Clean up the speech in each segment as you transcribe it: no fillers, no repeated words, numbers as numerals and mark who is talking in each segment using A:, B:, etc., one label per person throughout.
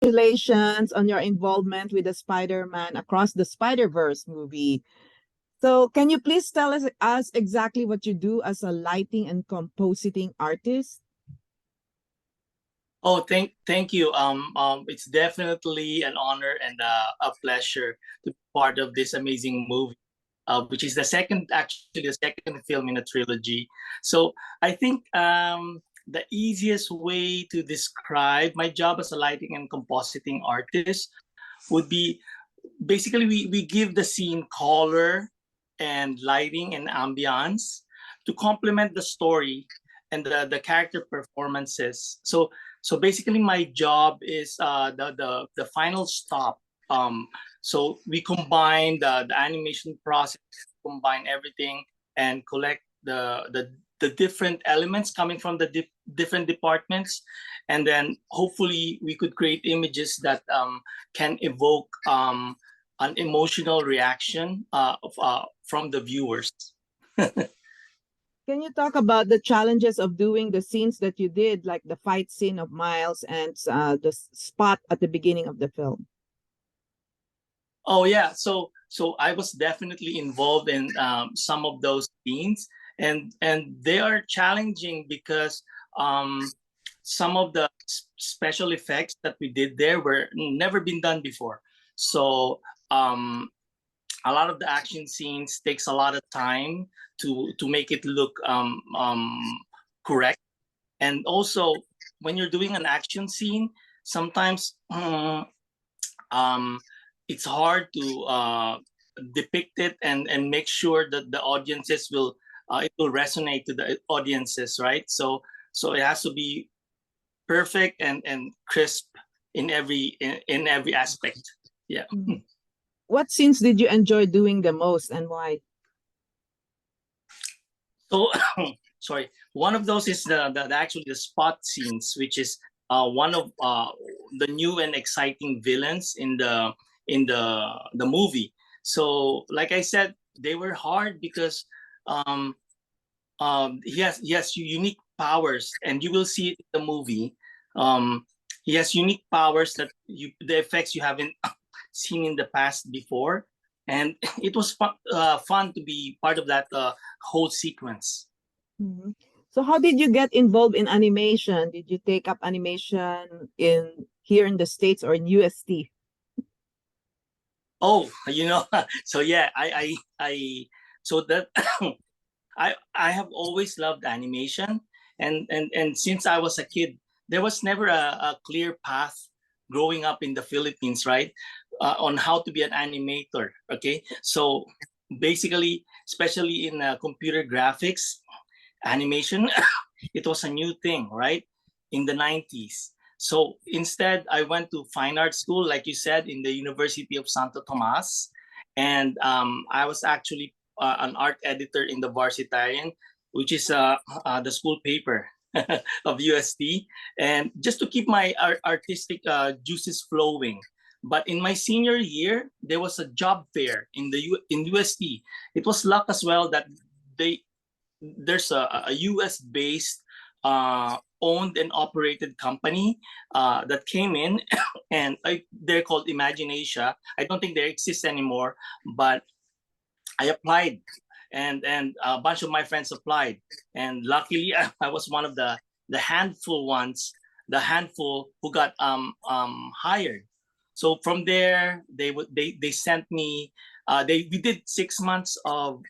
A: Congratulations on your involvement with the Spider-Man Across the Spider-Verse movie. So, can you please tell us exactly what you do as a lighting and compositing artist?
B: Oh, thank you. It's definitely an honor and a pleasure to be part of this amazing movie, which is actually the second film in a trilogy. So I think the easiest way to describe my job as a lighting and compositing artist would be basically we give the scene color and lighting and ambiance to complement the story and the character performances. So basically my job is the final stop. So we combine the animation process, combine everything, and collect the different elements coming from the different departments, and then hopefully we could create images that can evoke an emotional reaction from the viewers.
A: Can you talk about the challenges of doing the scenes that you did, like the fight scene of Miles and the spot at the beginning of the film?
B: Oh yeah, so I was definitely involved in some of those scenes, and they are challenging because some of the special effects that we did there were never been done before. So a lot of the action scenes takes a lot of time to make it look correct, and also when you're doing an action scene, sometimes it's hard to depict it and make sure that the audiences will it will resonate to the audiences, right? So it has to be perfect and crisp in every aspect. Yeah.
A: What scenes did you enjoy doing the most and why?
B: So sorry, one of those is actually the spot scenes, which is one of the new and exciting villains in the movie. So like I said, they were hard because um, he has unique powers, and you will see it in the movie. He has unique powers that the effects you haven't seen in the past before, and it was fun to be part of that whole sequence.
A: Mhm. So, how did you get involved in animation? Did you take up animation in here in the States or in UST?
B: Oh, so yeah, so that I have always loved animation, and since I was a kid, there was never a clear path growing up in the Philippines, right? On how to be an animator. Okay, so basically, especially in computer graphics, animation, it was a new thing, right? In the 90s. So instead, I went to fine art school, like you said, in the University of Santo Tomas. And I was actually an art editor in the Varsitarian, which is the school paper of UST. And just to keep my artistic juices flowing. But in my senior year, there was a job fair in UST. It was luck as well that they there's a US based owned and operated company that came in and they're called Imaginasia. I don't think they exist anymore, but I applied, and a bunch of my friends applied, and luckily I was one of the handful who got hired. So from there, they sent me. We did 6 months of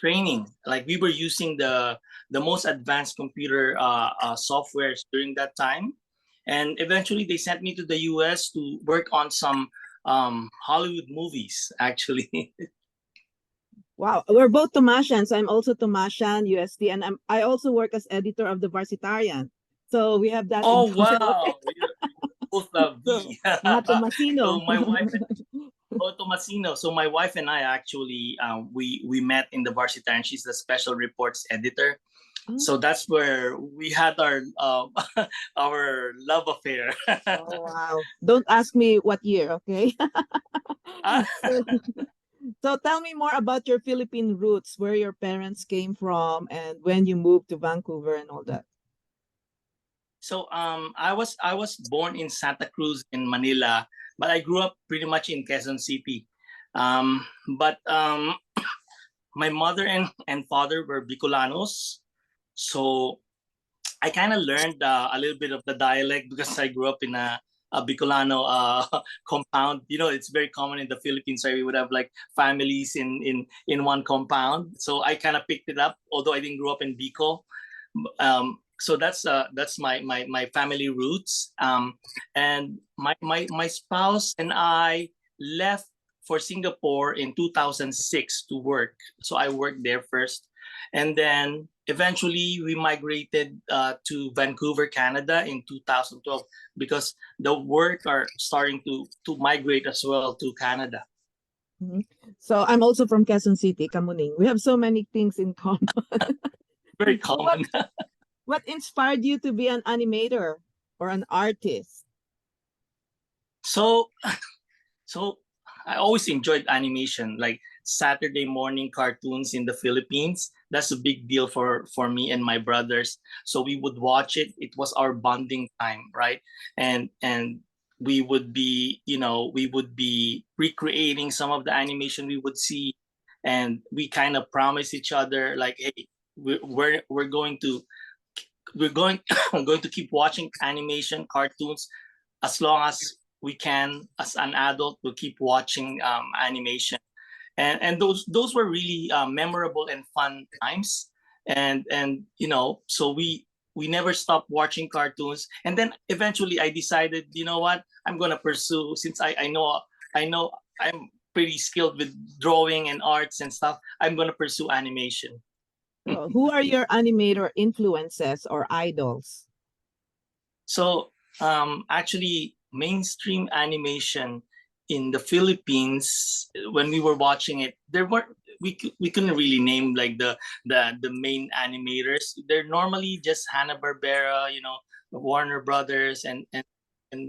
B: training. Like we were using the most advanced computer softwares during that time, and eventually they sent me to the U.S. to work on some Hollywood movies. Actually,
A: Wow, we're both Tomasians. I'm also Tomasian, UST, and I also work as editor of the Varsitarian. So we have that in
B: oh
A: common. Okay,
B: wow, both of
A: so
B: me.
A: mga
B: So
A: Tomasino.
B: my wife, Tomasino. So my wife and I actually we met in the varsity, and she's the special reports editor. So
A: Oh,
B: that's where we had our our love affair.
A: oh, wow. Don't ask me what year, okay?
B: Ah,
A: So, so tell me more about your Philippine roots, where your parents came from, and when you moved to Vancouver and all that.
B: So I was born in Santa Cruz in Manila, but I grew up pretty much in Quezon City. But my mother and father were Bicolanos, so I kind of learned a little bit of the dialect because I grew up in a Bicolano compound. You know, it's very common in the Philippines. Where we would have like families in one compound. So I kind of picked it up, although I didn't grow up in Bicol. So that's my family roots. And my spouse and I left for Singapore in 2006 to work. So I worked there first, and then eventually we migrated to Vancouver, Canada in 2012 because the work are starting to migrate as well to Canada.
A: Mhm. So I'm also from Quezon City, Kamuning. We have so many things in common.
B: Very
A: So what
B: common.
A: what inspired you to be an animator or an artist?
B: So So I always enjoyed animation, like Saturday morning cartoons in the Philippines. That's a big deal for me and my brothers. So we would watch it. It was our bonding time, right? And we would be, we would be recreating some of the animation we would see, and we kind of promise each other, like, hey, we're going to we're going going to keep watching animation cartoons as long as we can. As an adult, we'll keep watching animation, and those were really memorable and fun times. And so we never stopped watching cartoons. And then eventually I decided, you know what, I'm gonna pursue, since I know I'm pretty skilled with drawing and arts and stuff, I'm gonna pursue animation.
A: So who are your animator influences or idols?
B: So actually, mainstream animation in the Philippines, when we were watching it, there were we couldn't really name like the main animators. They're normally just Hanna Barbera, Warner Brothers, and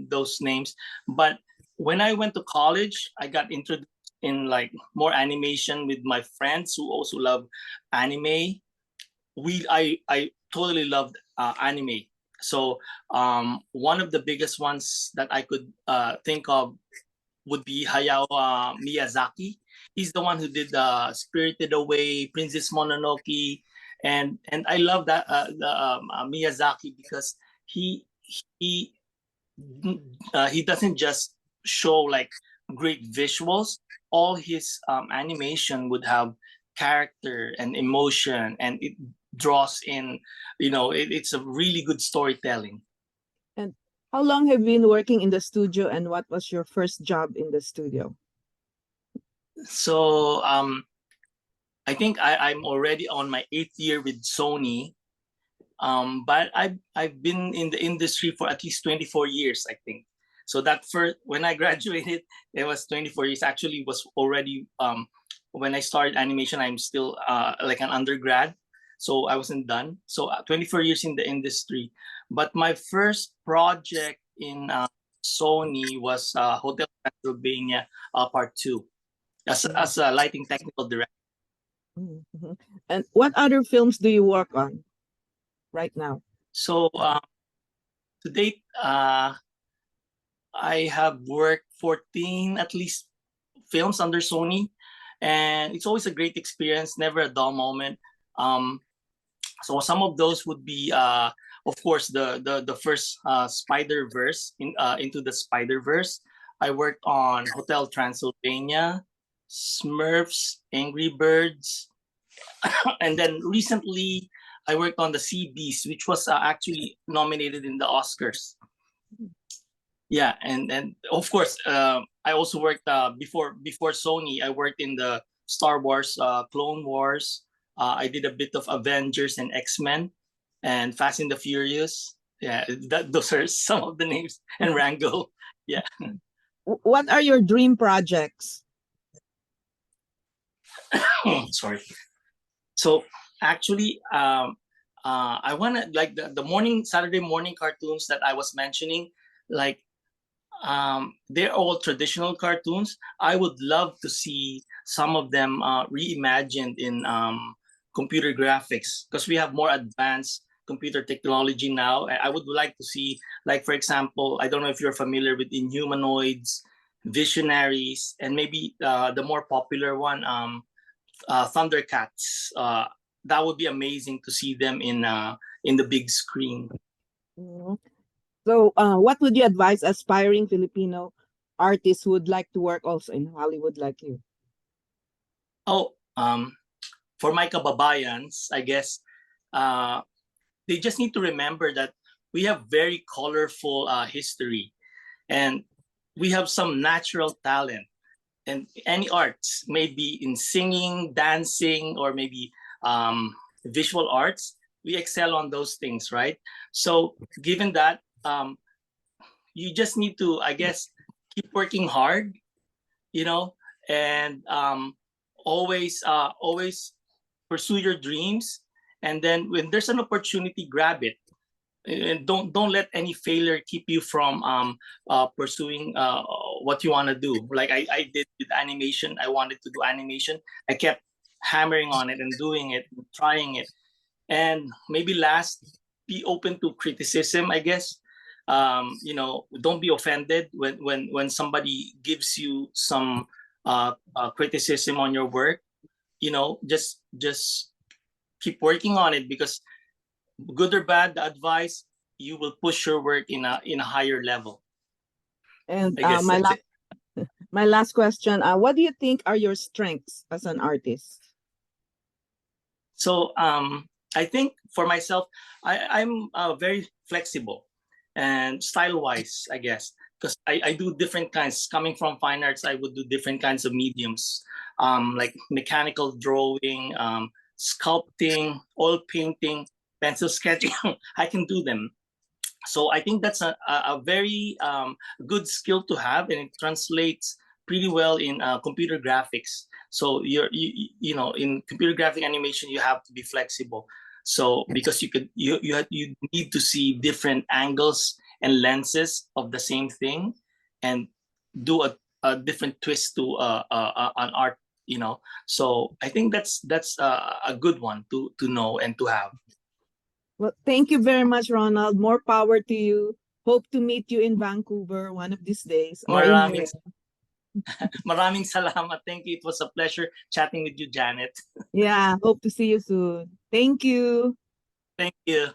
B: those names. But when I went to college, I got introduced in like more animation with my friends who also love anime. I totally loved anime. So one of the biggest ones that I could think of would be Hayao Miyazaki. He's the one who did Spirited Away, Princess Mononoke, and I love that Miyazaki because he he doesn't just show like great visuals. All his animation would have character and emotion, and it draws in, it's a really good storytelling.
A: And how long have you been working in the studio and what was your first job in the studio?
B: So I think I'm already on my 8th year with Sony. But I've been in the industry for at least 24 years, I think. So that first, when I graduated, it was 24 years. Actually, was already when I started animation, I'm still like an undergrad, so I wasn't done. So 24 years in the industry. But my first project in Sony was Hotel Transylvania Part Two
A: Mhm.
B: as a lighting technical director.
A: Mhm. And what other films do you work on right now?
B: So to date, I have worked 14 at least films under Sony, and it's always a great experience, never a dull moment. Um, so some of those would be, of course, the first Spider Verse into the Spider Verse. I worked on Hotel Transylvania, Smurfs, Angry Birds, and then recently I worked on the Sea Beast, which was actually nominated in the Oscars. Yeah, and of course, I also worked before Sony. I worked in the Star Wars, Clone Wars. I did a bit of Avengers and X-Men, and Fast and the Furious. Yeah, those are some of the names. And Rango. Yeah.
A: What are your dream projects?
B: Sorry. So actually, I want to, like, the morning Saturday morning cartoons that I was mentioning, like, they're all traditional cartoons. I would love to see some of them reimagined in computer graphics, because we have more advanced computer technology now. I would like to see, like, for example, I don't know if you're familiar with Inhumanoids, Visionaries, and maybe the more popular one, Thundercats. That would be amazing to see them in the big screen.
A: Mhm. So, what would you advise aspiring Filipino artists who would like to work also in Hollywood like you?
B: Oh, for my kababayans, I guess they just need to remember that we have very colorful history, and we have some natural talent, and any arts, maybe in singing, dancing, or maybe visual arts, we excel on those things, right? So given that, you just need to, I guess, keep working hard, you know, and always pursue your dreams, and then when there's an opportunity, grab it, and don't let any failure keep you from pursuing what you want to do. Like I did with animation. I wanted to do animation. I kept hammering on it and doing it, trying it. And maybe last, be open to criticism, I guess. Don't be offended when somebody gives you some criticism on your work. Just keep working on it, because good or bad, the advice, you will push your work in a higher level.
A: And
B: I guess that's it.
A: my last question, what do you think are your strengths as an artist?
B: So I think for myself, I'm very flexible and style wise, I guess, because I do different kinds. Coming from fine arts, I would do different kinds of mediums, like mechanical drawing, sculpting, oil painting, pencil sketching. I can do them. So I think that's a very good skill to have, and it translates pretty well in computer graphics. So in computer graphic animation, you have to be flexible. So because you need to see different angles and lenses of the same thing, and do a different twist to an art. So I think that's a good one to know and to have.
A: Well, thank you very much, Ronald. More power to you. Hope to meet you in Vancouver one of these days or in
B: Maraming
A: here.
B: Maraming salamat. Thank you. It was a pleasure chatting with you, Janet.
A: Yeah, hope to see you soon. Thank you.
B: Thank you.